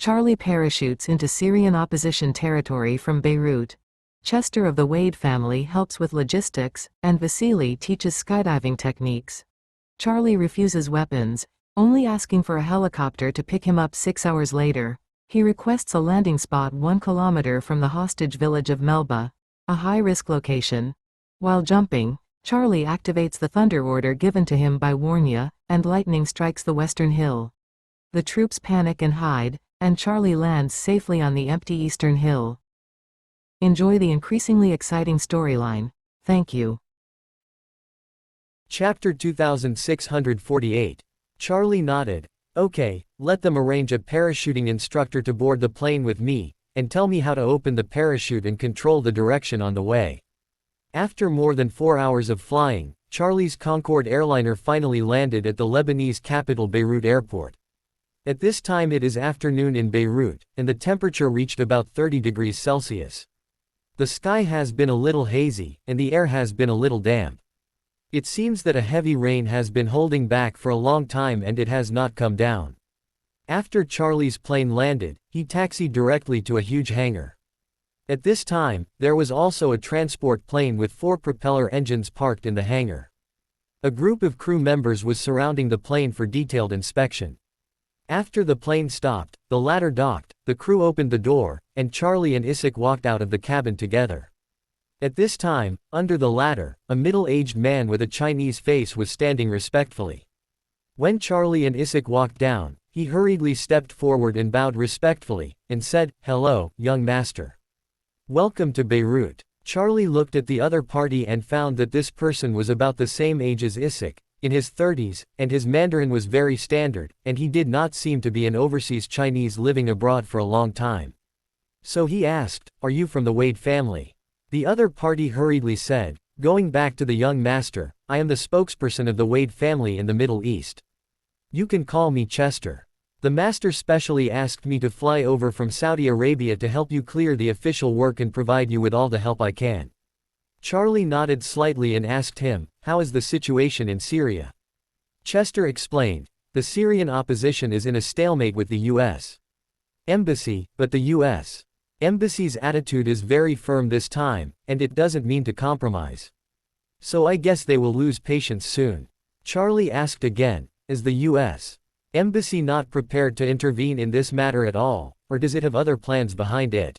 Charlie parachutes into Syrian opposition territory from Beirut. Chester of the Wade family helps with logistics, and Vasily teaches skydiving techniques. Charlie refuses weapons, only asking for a helicopter to pick him up 6 hours later. He requests a landing spot 1 kilometer from the hostage village of Melba, a high-risk location. While jumping, Charlie activates the thunder order given to him by Warnya, and lightning strikes the western hill. The troops panic and hide, and Charlie lands safely on the empty eastern hill. Enjoy the increasingly exciting storyline. Thank you. Chapter 2648. Charlie nodded. Okay, let them arrange a parachuting instructor to board the plane with me, and tell me how to open the parachute and control the direction on the way. After more than 4 hours of flying, Charlie's Concorde airliner finally landed at the Lebanese capital Beirut airport. At this time it is afternoon in Beirut, and the temperature reached about 30 degrees Celsius. The sky has been a little hazy, and the air has been a little damp. It seems that a heavy rain has been holding back for a long time and it has not come down. After Charlie's plane landed, he taxied directly to a huge hangar. At this time, there was also a transport plane with 4 propeller engines parked in the hangar. A group of crew members was surrounding the plane for detailed inspection. After the plane stopped, the ladder docked, the crew opened the door, and Charlie and Isaac walked out of the cabin together. At this time, under the ladder, a middle-aged man with a Chinese face was standing respectfully. When Charlie and Isaac walked down, he hurriedly stepped forward and bowed respectfully, and said, "Hello, young master. Welcome to Beirut." Charlie looked at the other party and found that this person was about the same age as Isaac, in his 30s, and his Mandarin was very standard, and he did not seem to be an overseas Chinese living abroad for a long time. So he asked, "Are you from the Wade family?" The other party hurriedly said, going back to the young master, "I am the spokesperson of the Wade family in the Middle East. You can call me Chester. The master specially asked me to fly over from Saudi Arabia to help you clear the official work and provide you with all the help I can." Charlie nodded slightly and asked him, "How is the situation in Syria?" Chester explained, "The Syrian opposition is in a stalemate with the U.S. Embassy, but the U.S. Embassy's attitude is very firm this time, and it doesn't mean to compromise. So I guess they will lose patience soon." Charlie asked again, "Is the U.S. Embassy not prepared to intervene in this matter at all, or does it have other plans behind it?"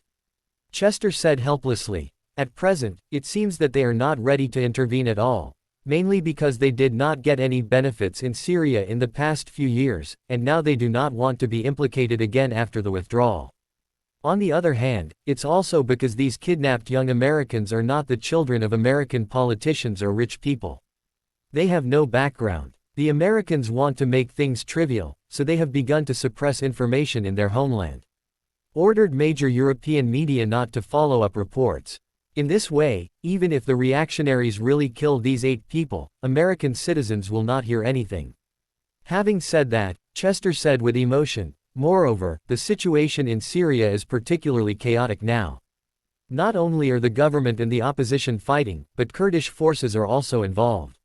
Chester said helplessly, "At present, it seems that they are not ready to intervene at all, mainly because they did not get any benefits in Syria in the past few years, and now they do not want to be implicated again after the withdrawal. On the other hand, it's also because these kidnapped young Americans are not the children of American politicians or rich people. They have no background. The Americans want to make things trivial, so they have begun to suppress information in their homeland. Ordered major European media not to follow up reports. In this way, even if the reactionaries really kill these 8 people, American citizens will not hear anything." Having said that, Chester said with emotion, "Moreover, the situation in Syria is particularly chaotic now. Not only are the government and the opposition fighting, but Kurdish forces are also involved.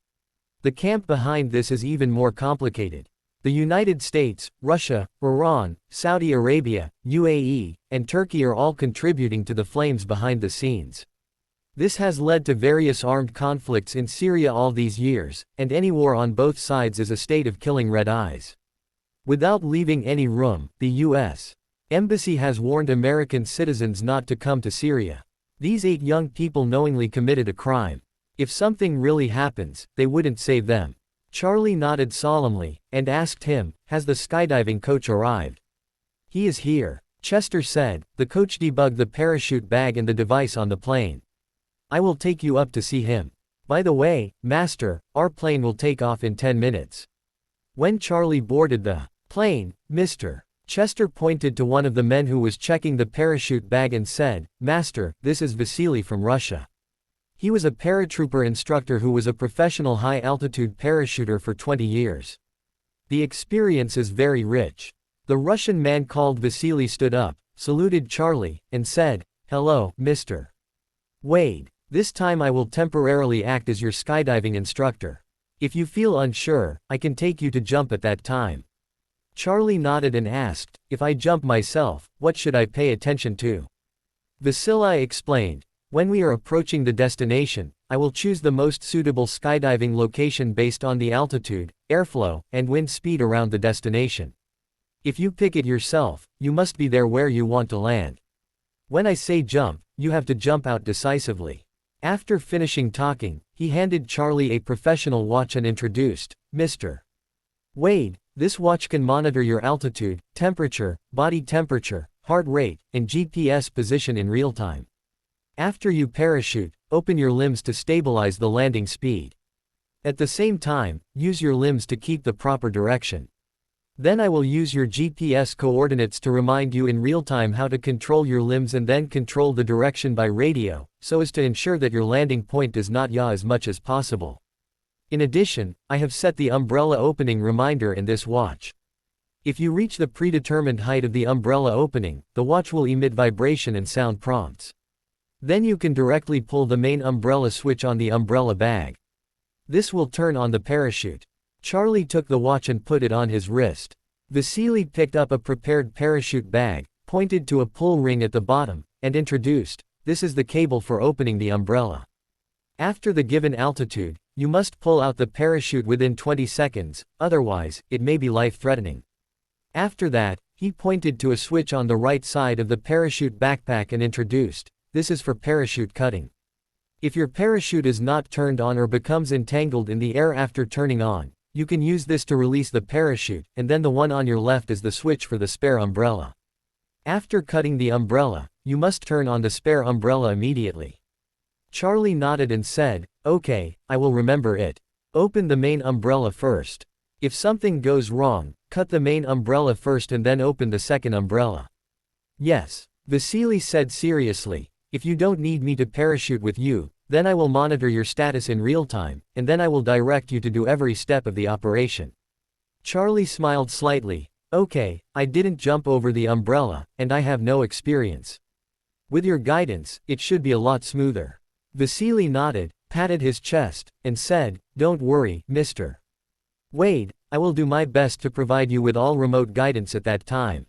The camp behind this is even more complicated. The United States, Russia, Iran, Saudi Arabia, UAE, and Turkey are all contributing to the flames behind the scenes. This has led to various armed conflicts in Syria all these years, and any war on both sides is a state of killing red eyes. Without leaving any room, the U.S. Embassy has warned American citizens not to come to Syria. These 8 young people knowingly committed a crime. If something really happens, they wouldn't save them." Charlie nodded solemnly, and asked him, "Has the skydiving coach arrived?" "He is here," Chester said. "The coach debugged the parachute bag and the device on the plane. I will take you up to see him. By the way, master, our plane will take off in 10 minutes. When Charlie boarded the plane, Mr. Chester pointed to one of the men who was checking the parachute bag and said, "Master, this is Vasily from Russia. He was a paratrooper instructor who was a professional high-altitude parachuter for 20 years. The experience is very rich." The Russian man called Vasily stood up, saluted Charlie, and said, "Hello, Mr. Wade. This time I will temporarily act as your skydiving instructor. If you feel unsure, I can take you to jump at that time." Charlie nodded and asked, if I jump myself, what should I pay attention to? Vasily explained, when we are approaching the destination, I will choose the most suitable skydiving location based on the altitude, airflow, and wind speed around the destination. If you pick it yourself, you must be there where you want to land. When I say jump, you have to jump out decisively. After finishing talking, he handed Charlie a professional watch and introduced, Mr. Wade, this watch can monitor your altitude, temperature, body temperature, heart rate, and GPS position in real time. After you parachute, open your limbs to stabilize the landing speed. At the same time, use your limbs to keep the proper direction. Then I will use your GPS coordinates to remind you in real time how to control your limbs and then control the direction by radio, so as to ensure that your landing point does not yaw as much as possible. In addition, I have set the umbrella opening reminder in this watch. If you reach the predetermined height of the umbrella opening, the watch will emit vibration and sound prompts. Then you can directly pull the main umbrella switch on the umbrella bag. This will turn on the parachute. Charlie took the watch and put it on his wrist. Vasily picked up a prepared parachute bag, pointed to a pull ring at the bottom, and introduced, this is the cable for opening the umbrella. After the given altitude, you must pull out the parachute within 20 seconds, otherwise, it may be life-threatening. After that, he pointed to a switch on the right side of the parachute backpack and introduced, this is for parachute cutting. If your parachute is not turned on or becomes entangled in the air after turning on, you can use this to release the parachute, and then the one on your left is the switch for the spare umbrella. After cutting the umbrella, you must turn on the spare umbrella immediately. Charlie nodded and said, okay, I will remember it. Open the main umbrella first. If something goes wrong, cut the main umbrella first and then open the second umbrella. Yes, Vasily said seriously, if you don't need me to parachute with you, then I will monitor your status in real time, and then I will direct you to do every step of the operation. Charlie smiled slightly, okay, I didn't jump over the umbrella, and I have no experience. With your guidance, it should be a lot smoother. Vasily nodded, patted his chest, and said, don't worry, Mr. Wade, I will do my best to provide you with all remote guidance at that time.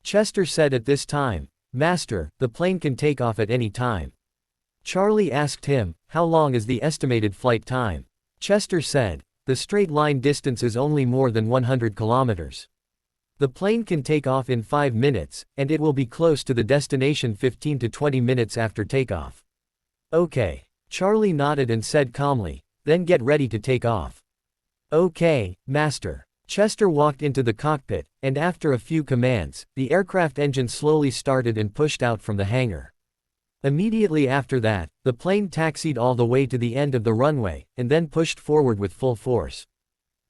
Chester said at this time, Master, the plane can take off at any time. Charlie asked him, how long is the estimated flight time? Chester said, the straight line distance is only more than 100 kilometers. The plane can take off in 5 minutes, and it will be close to the destination 15 to 20 minutes after takeoff. Okay. Charlie nodded and said calmly, then get ready to take off. Okay, Master. Chester walked into the cockpit, and after a few commands, the aircraft engine slowly started and pushed out from the hangar. Immediately after that, the plane taxied all the way to the end of the runway, and then pushed forward with full force.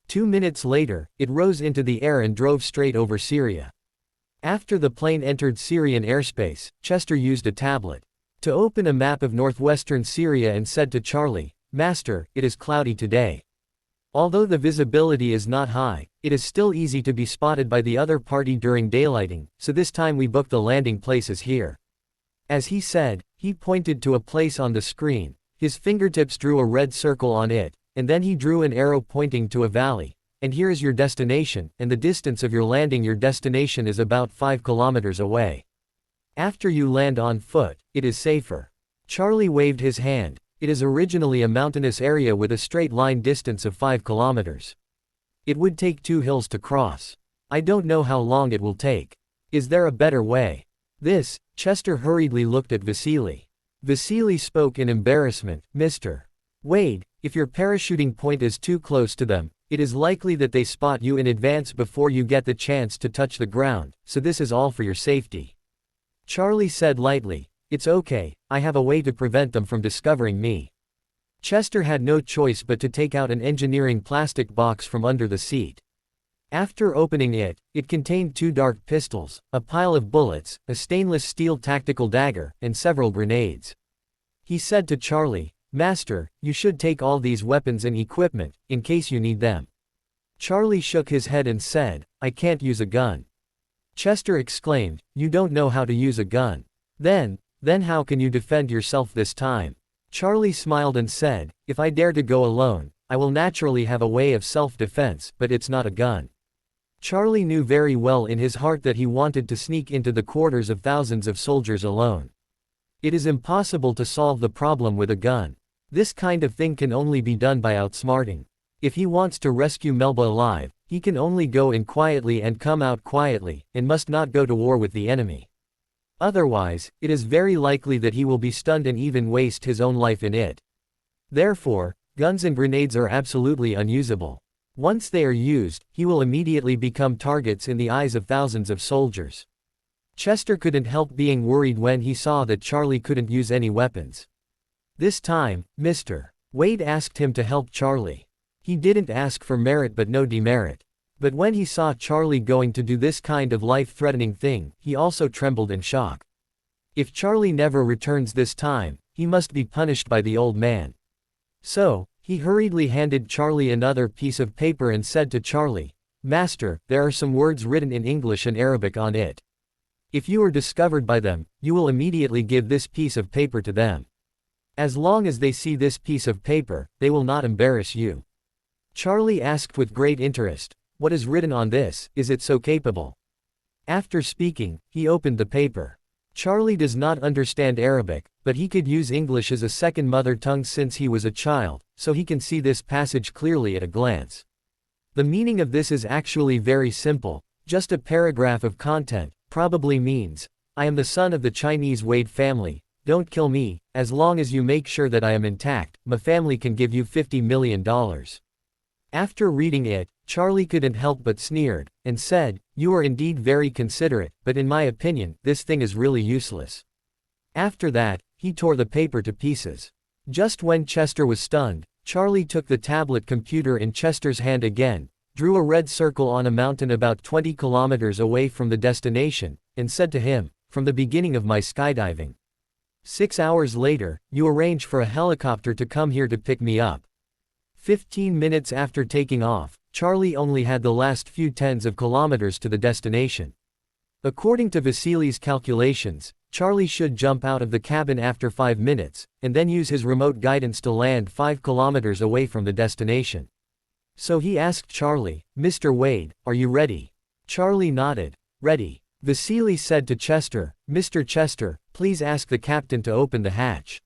2 minutes later, it rose into the air and drove straight over Syria. After the plane entered Syrian airspace, Chester used a tablet to open a map of northwestern Syria and said to Charlie, Master, it is cloudy today. Although the visibility is not high, it is still easy to be spotted by the other party during daylighting, so this time we booked the landing places here. As he said, he pointed to a place on the screen, his fingertips drew a red circle on it, and then he drew an arrow pointing to a valley, and here is your destination, and the distance of your landing your destination is about 5 kilometers away. After you land on foot, it is safer. Charlie waved his hand. It is originally a mountainous area with a straight line distance of 5 kilometers. It would take 2 hills to cross. I don't know how long it will take. Is there a better way? Chester hurriedly looked at Vasily. Vasily spoke in embarrassment, Mr. Wade, if your parachuting point is too close to them, it is likely that they spot you in advance before you get the chance to touch the ground, so this is all for your safety. Charlie said lightly, it's okay, I have a way to prevent them from discovering me. Chester had no choice but to take out an engineering plastic box from under the seat. After opening it, it contained 2 dark pistols, a pile of bullets, a stainless steel tactical dagger, and several grenades. He said to Charlie, Master, you should take all these weapons and equipment, in case you need them. Charlie shook his head and said, I can't use a gun. Chester exclaimed, you don't know how to use a gun. Then how can you defend yourself this time? Charlie smiled and said, if I dare to go alone, I will naturally have a way of self-defense, but it's not a gun. Charlie knew very well in his heart that he wanted to sneak into the quarters of thousands of soldiers alone. It is impossible to solve the problem with a gun. This kind of thing can only be done by outsmarting. If he wants to rescue Melba alive, he can only go in quietly and come out quietly, and must not go to war with the enemy. Otherwise, it is very likely that he will be stunned and even waste his own life in it. Therefore, guns and grenades are absolutely unusable. Once they are used, he will immediately become targets in the eyes of thousands of soldiers. Chester couldn't help being worried when he saw that Charlie couldn't use any weapons. This time, Mr. Wade asked him to help Charlie. He didn't ask for merit but no demerit. But when he saw Charlie going to do this kind of life-threatening thing, he also trembled in shock. If Charlie never returns this time, he must be punished by the old man. So, he hurriedly handed Charlie another piece of paper and said to Charlie, "Master, there are some words written in English and Arabic on it. If you are discovered by them, you will immediately give this piece of paper to them. As long as they see this piece of paper, they will not embarrass you." Charlie asked with great interest, "What is written on this? Is it so capable?" After speaking, he opened the paper. Charlie does not understand Arabic, but he could use English as a second mother tongue since he was a child, so he can see this passage clearly at a glance. The meaning of this is actually very simple, just a paragraph of content, probably means, "I am the son of the Chinese Wade family, don't kill me, as long as you make sure that I am intact, my family can give you $50 million. After reading it, Charlie couldn't help but sneered, and said, "You are indeed very considerate, but in my opinion, this thing is really useless." After that, he tore the paper to pieces. Just when Chester was stunned, Charlie took the tablet computer in Chester's hand again, drew a red circle on a mountain about 20 kilometers away from the destination, and said to him, "From the beginning of my skydiving. 6 hours later, you arrange for a helicopter to come here to pick me up. 15 minutes after taking off, Charlie only had the last few tens of kilometers to the destination. According to Vasily's calculations, Charlie should jump out of the cabin after 5 minutes, and then use his remote guidance to land 5 kilometers away from the destination. So he asked Charlie, "Mr. Wade, are you ready?" Charlie nodded. "Ready." Vasily said to Chester, "Mr. Chester, please ask the captain to open the hatch."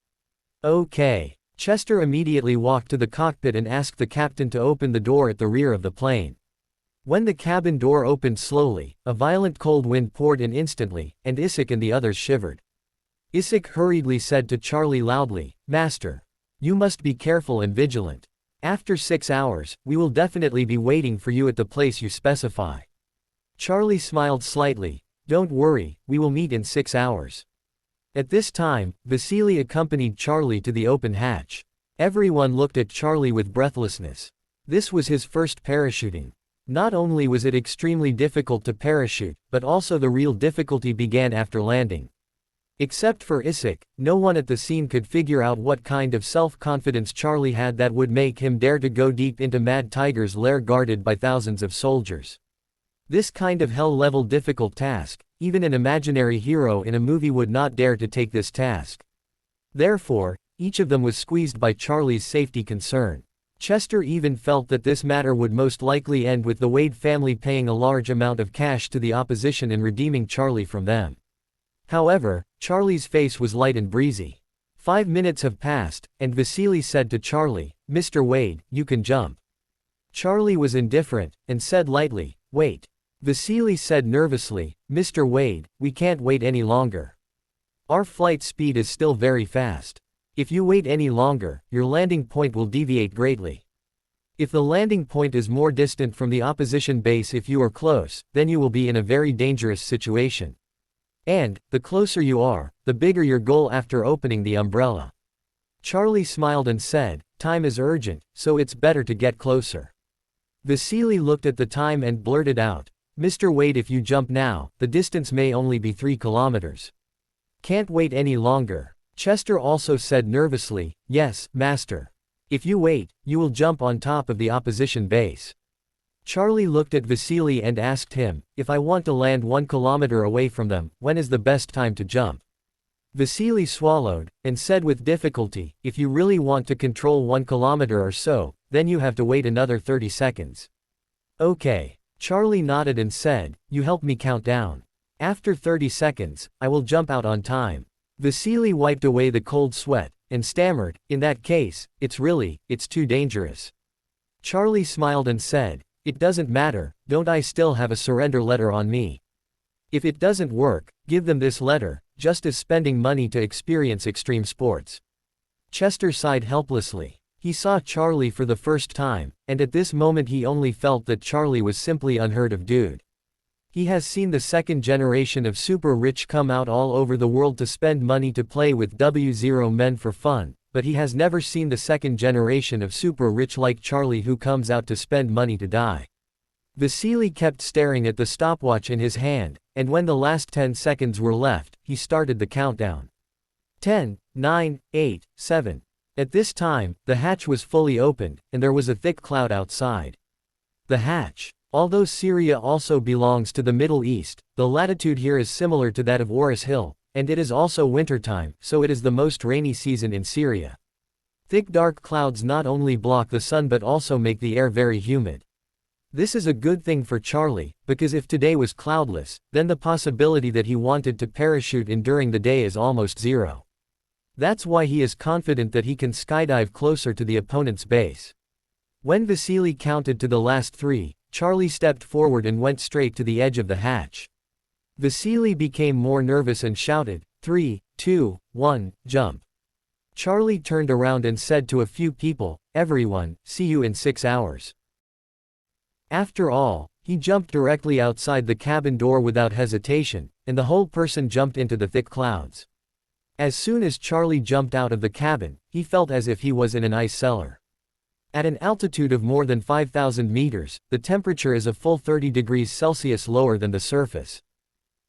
"Okay." Chester immediately walked to the cockpit and asked the captain to open the door at the rear of the plane. When the cabin door opened slowly, a violent cold wind poured in instantly, and Isaac and the others shivered. Isaac hurriedly said to Charlie loudly, "Master, you must be careful and vigilant. After 6 hours, we will definitely be waiting for you at the place you specify." Charlie smiled slightly. "Don't worry, we will meet in 6 hours." At this time, Vasily accompanied Charlie to the open hatch. Everyone looked at Charlie with breathlessness. This was his first parachuting. Not only was it extremely difficult to parachute, but also the real difficulty began after landing. Except for Isaac, no one at the scene could figure out what kind of self-confidence Charlie had that would make him dare to go deep into Mad Tiger's lair guarded by thousands of soldiers. This kind of hell-level difficult task, even an imaginary hero in a movie would not dare to take this task. Therefore, each of them was squeezed by Charlie's safety concern. Chester even felt that this matter would most likely end with the Wade family paying a large amount of cash to the opposition and redeeming Charlie from them. However, Charlie's face was light and breezy. 5 minutes have passed, and Vasily said to Charlie, "Mr. Wade, you can jump." Charlie was indifferent, and said lightly, "Wait." Vasily said nervously, "Mr. Wade, we can't wait any longer. Our flight speed is still very fast. If you wait any longer, your landing point will deviate greatly. If the landing point is more distant from the opposition base if you are close, then you will be in a very dangerous situation. And, the closer you are, the bigger your goal after opening the umbrella." Charlie smiled and said, "Time is urgent, so it's better to get closer." Vasily looked at the time and blurted out, "Mr. Wade, if you jump now, the distance may only be 3 kilometers. Can't wait any longer." Chester also said nervously, "Yes, master. If you wait, you will jump on top of the opposition base." Charlie looked at Vasily and asked him, "If I want to land 1 kilometer away from them, when is the best time to jump?" Vasily swallowed, and said with difficulty, "If you really want to control 1 kilometer or so, then you have to wait another 30 seconds. Okay. Charlie nodded and said, "You help me count down. After 30 seconds, I will jump out on time." Vasily wiped away the cold sweat, and stammered, "In that case, it's too dangerous." Charlie smiled and said, "It doesn't matter, don't I still have a surrender letter on me? If it doesn't work, give them this letter, just as spending money to experience extreme sports." Chester sighed helplessly. He saw Charlie for the first time, and at this moment he only felt that Charlie was simply unheard of dude. He has seen the second generation of super rich come out all over the world to spend money to play with W0 men for fun, but he has never seen the second generation of super rich like Charlie who comes out to spend money to die. Vasily kept staring at the stopwatch in his hand, and when the last 10 seconds were left, he started the countdown. 10, 9, 8, 7. At this time, the hatch was fully opened, and there was a thick cloud outside. The hatch. Although Syria also belongs to the Middle East, the latitude here is similar to that of Oris Hill, and it is also wintertime, so it is the most rainy season in Syria. Thick dark clouds not only block the sun but also make the air very humid. This is a good thing for Charlie, because if today was cloudless, then the possibility that he wanted to parachute in during the day is almost zero. That's why he is confident that he can skydive closer to the opponent's base. When Vasily counted to the last 3, Charlie stepped forward and went straight to the edge of the hatch. Vasily became more nervous and shouted, 3, 2, 1, jump. Charlie turned around and said to a few people, "Everyone, see you in 6 hours." After all, he jumped directly outside the cabin door without hesitation, and the whole person jumped into the thick clouds. As soon as Charlie jumped out of the cabin, he felt as if he was in an ice cellar. At an altitude of more than 5,000 meters, the temperature is a full 30 degrees Celsius lower than the surface.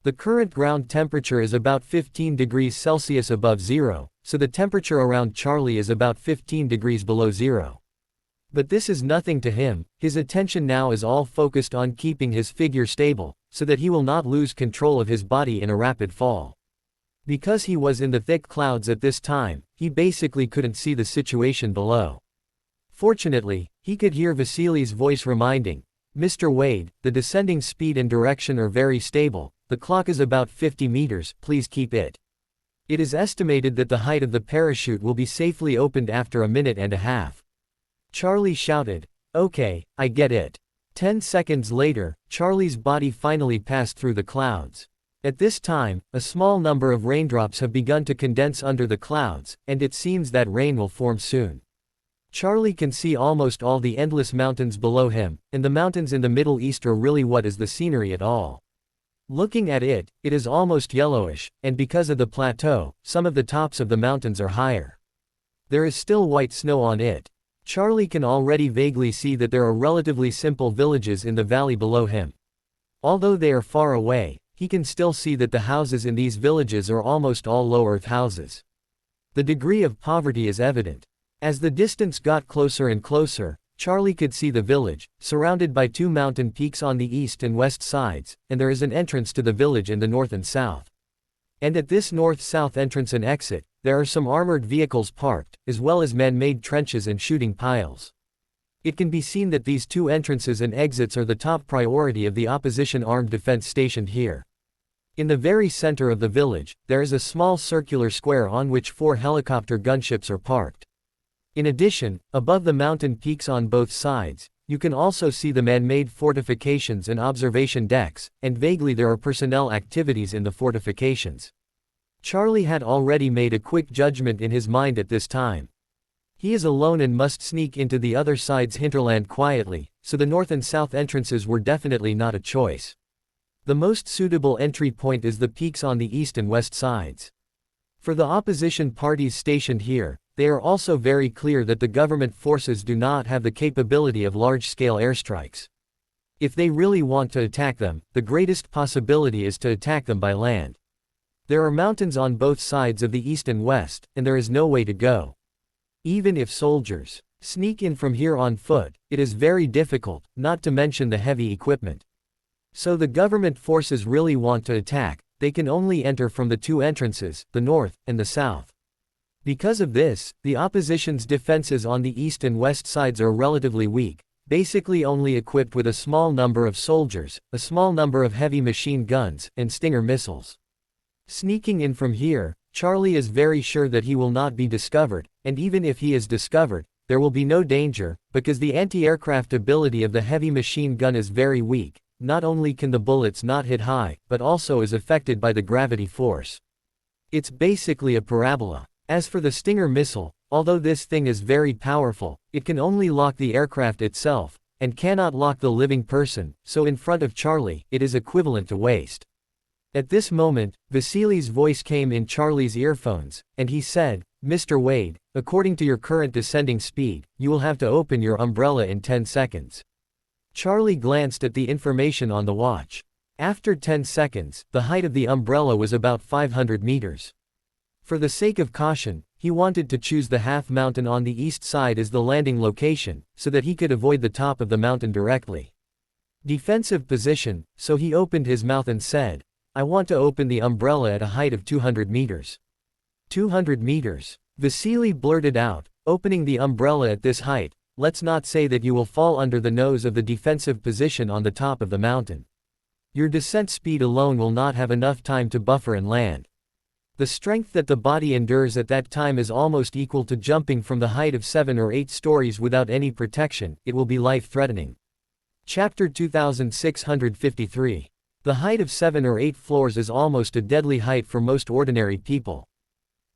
The current ground temperature is about 15 degrees Celsius above zero, so the temperature around Charlie is about 15 degrees below zero. But this is nothing to him. His attention now is all focused on keeping his figure stable, so that he will not lose control of his body in a rapid fall. Because he was in the thick clouds at this time, he basically couldn't see the situation below. Fortunately, he could hear Vasily's voice reminding, "Mr. Wade, the descending speed and direction are very stable, the clock is about 50 meters, please keep it. It is estimated that the height of the parachute will be safely opened after a minute and a half." Charlie shouted, "Okay, I get it." 10 seconds later, Charlie's body finally passed through the clouds. At this time, a small number of raindrops have begun to condense under the clouds, and it seems that rain will form soon. Charlie can see almost all the endless mountains below him, and the mountains in the Middle East are really what is the scenery at all. Looking at it, it is almost yellowish, and because of the plateau, some of the tops of the mountains are higher. There is still white snow on it. Charlie can already vaguely see that there are relatively simple villages in the valley below him. Although they are far away, he can still see that the houses in these villages are almost all low-earth houses. The degree of poverty is evident. As the distance got closer and closer, Charlie could see the village, surrounded by 2 mountain peaks on the east and west sides, and there is an entrance to the village in the north and south. And at this north-south entrance and exit, there are some armored vehicles parked, as well as man-made trenches and shooting piles. It can be seen that these 2 entrances and exits are the top priority of the opposition armed defense stationed here. In the very center of the village, there is a small circular square on which 4 helicopter gunships are parked. In addition, above the mountain peaks on both sides, you can also see the man-made fortifications and observation decks, and vaguely there are personnel activities in the fortifications. Charlie had already made a quick judgment in his mind at this time. He is alone and must sneak into the other side's hinterland quietly, so the north and south entrances were definitely not a choice. The most suitable entry point is the peaks on the east and west sides. For the opposition parties stationed here, they are also very clear that the government forces do not have the capability of large-scale airstrikes. If they really want to attack them, the greatest possibility is to attack them by land. There are mountains on both sides of the east and west, and there is no way to go. Even if soldiers sneak in from here on foot, it is very difficult, not to mention the heavy equipment. So the government forces really want to attack, they can only enter from the 2 entrances, the north and the south. Because of this, the opposition's defenses on the east and west sides are relatively weak, basically only equipped with a small number of soldiers, a small number of heavy machine guns, and Stinger missiles. Sneaking in from here, Charlie is very sure that he will not be discovered, and even if he is discovered, there will be no danger, because the anti-aircraft ability of the heavy machine gun is very weak. Not only can the bullets not hit high, but also is affected by the gravity force. It's basically a parabola. As for the Stinger missile, although this thing is very powerful, it can only lock the aircraft itself, and cannot lock the living person, so in front of Charlie, it is equivalent to waste. At this moment, Vasily's voice came in Charlie's earphones, and he said, "Mr. Wade, according to your current descending speed, you will have to open your umbrella in 10 seconds. Charlie glanced at the information on the watch. After 10 seconds, the height of the umbrella was about 500 meters. For the sake of caution, he wanted to choose the half mountain on the east side as the landing location, so that he could avoid the top of the mountain directly. Defensive position, so he opened his mouth and said, "I want to open the umbrella at a height of 200 meters. 200 meters. Vasily blurted out, "Opening the umbrella at this height, let's not say that you will fall under the nose of the defensive position on the top of the mountain. Your descent speed alone will not have enough time to buffer and land. The strength that the body endures at that time is almost equal to jumping from the height of 7 or 8 stories without any protection. It will be life-threatening." Chapter 2653. The height of 7 or 8 floors is almost a deadly height for most ordinary people.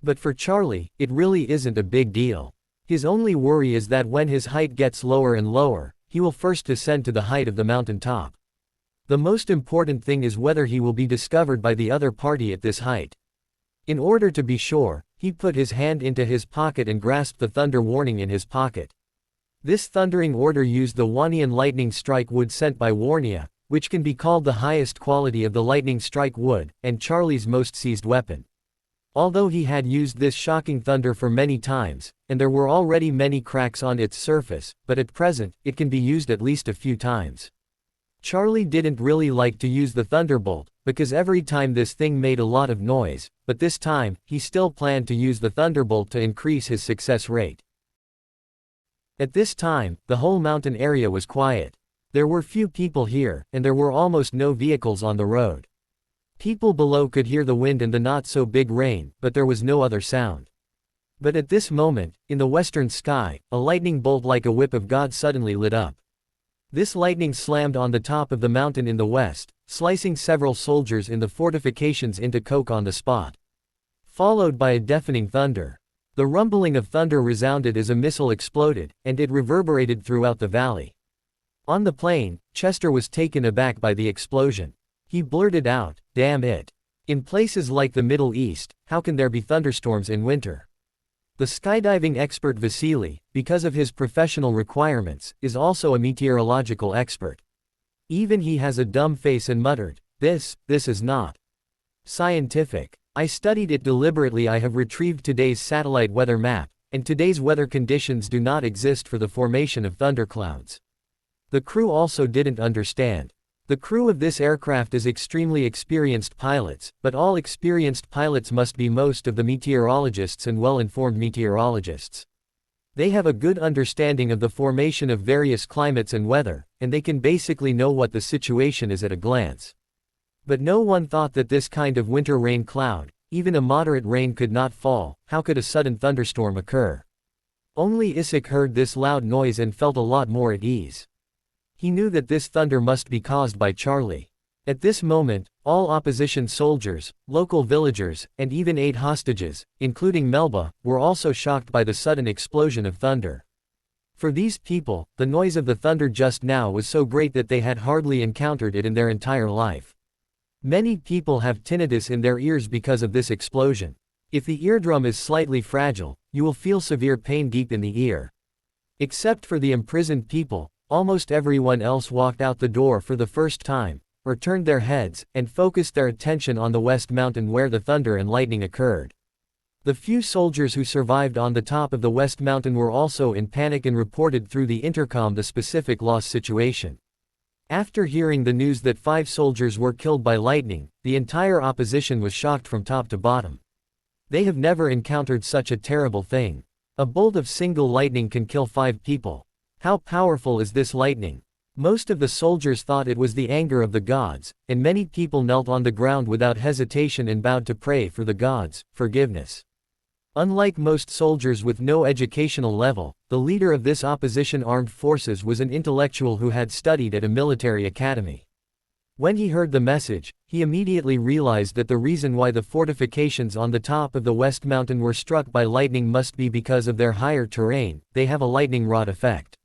But for Charlie, it really isn't a big deal. His only worry is that when his height gets lower and lower, he will first descend to the height of the mountain top. The most important thing is whether he will be discovered by the other party at this height. In order to be sure, he put his hand into his pocket and grasped the thunder warning in his pocket. This thundering order used the Wanian lightning strike wood sent by Warnia, which can be called the highest quality of the lightning strike wood, and Charlie's most seized weapon. Although he had used this shocking thunder for many times, and there were already many cracks on its surface, but at present, it can be used at least a few times. Charlie didn't really like to use the thunderbolt, because every time this thing made a lot of noise, but this time, he still planned to use the thunderbolt to increase his success rate. At this time, the whole mountain area was quiet. There were few people here, and there were almost no vehicles on the road. People below could hear the wind and the not-so-big rain, but there was no other sound. But at this moment, in the western sky, a lightning bolt like a whip of God suddenly lit up. This lightning slammed on the top of the mountain in the west, slicing several soldiers in the fortifications into coke on the spot. Followed by a deafening thunder. The rumbling of thunder resounded as a missile exploded, and it reverberated throughout the valley. On the plain, Chester was taken aback by the explosion. He blurted out, "Damn it. In places like the Middle East, how can there be thunderstorms in winter?" The skydiving expert Vasily, because of his professional requirements, is also a meteorological expert. Even he has a dumb face and muttered, This is not scientific. I studied it deliberately. I have retrieved today's satellite weather map, and today's weather conditions do not exist for the formation of thunderclouds." The crew also didn't understand. The crew of this aircraft is extremely experienced pilots, but all experienced pilots must be most of the meteorologists and well-informed meteorologists. They have a good understanding of the formation of various climates and weather, and they can basically know what the situation is at a glance. But no one thought that this kind of winter rain cloud, even a moderate rain, could not fall. How could a sudden thunderstorm occur? Only Isaac heard this loud noise and felt a lot more at ease. He knew that this thunder must be caused by Charlie. At this moment, all opposition soldiers, local villagers, and even 8 hostages, including Melba, were also shocked by the sudden explosion of thunder. For these people, the noise of the thunder just now was so great that they had hardly encountered it in their entire life. Many people have tinnitus in their ears because of this explosion. If the eardrum is slightly fragile, you will feel severe pain deep in the ear. Except for the imprisoned people, almost everyone else walked out the door for the first time, or turned their heads, and focused their attention on the West Mountain where the thunder and lightning occurred. The few soldiers who survived on the top of the West Mountain were also in panic and reported through the intercom the specific loss situation. After hearing the news that 5 soldiers were killed by lightning, the entire opposition was shocked from top to bottom. They have never encountered such a terrible thing. A bolt of single lightning can kill 5 people. How powerful is this lightning? Most of the soldiers thought it was the anger of the gods, and many people knelt on the ground without hesitation and bowed to pray for the gods' forgiveness. Unlike most soldiers with no educational level, the leader of this opposition armed forces was an intellectual who had studied at a military academy. When he heard the message, he immediately realized that the reason why the fortifications on the top of the West Mountain were struck by lightning must be because of their higher terrain. They have a lightning rod effect.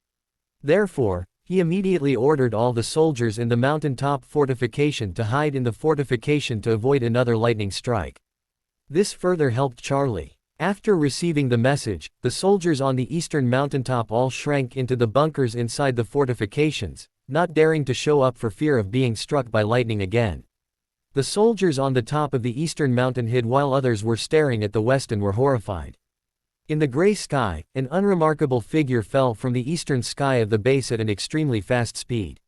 Therefore, he immediately ordered all the soldiers in the mountaintop fortification to hide in the fortification to avoid another lightning strike. This further helped Charlie. After receiving the message, the soldiers on the eastern mountaintop all shrank into the bunkers inside the fortifications, not daring to show up for fear of being struck by lightning again. The soldiers on the top of the eastern mountain hid while others were staring at the west and were horrified. In the gray sky, an unremarkable figure fell from the eastern sky of the base at an extremely fast speed.